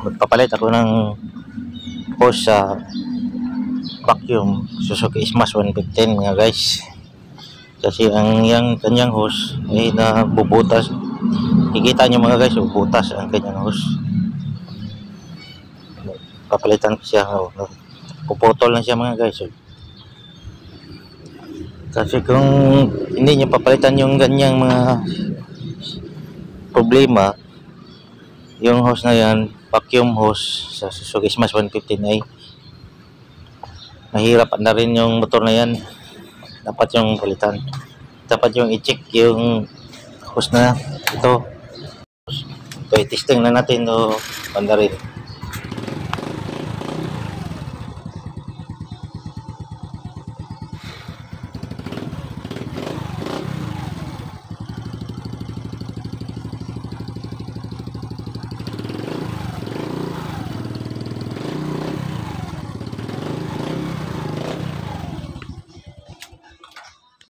magpapalit ako ng hose sa vacuum Suzuki Smash 115 mga guys, kasi ang kanyang hose ay nabubutas. Kikita nyo mga guys, bubutas ang kanyang hose. Papalitan ko siya, puputol lang siya mga guys. Kasi kung hindi nyo papalitan yung ganyang mga problema, yung hose na yan, vacuum hose sa Suzuki Smash 115 ay mahirap na rin yung motor na yan. Dapat yung palitan, dapat yung i-check yung hose na ito. So, i-testing na natin o banda rin.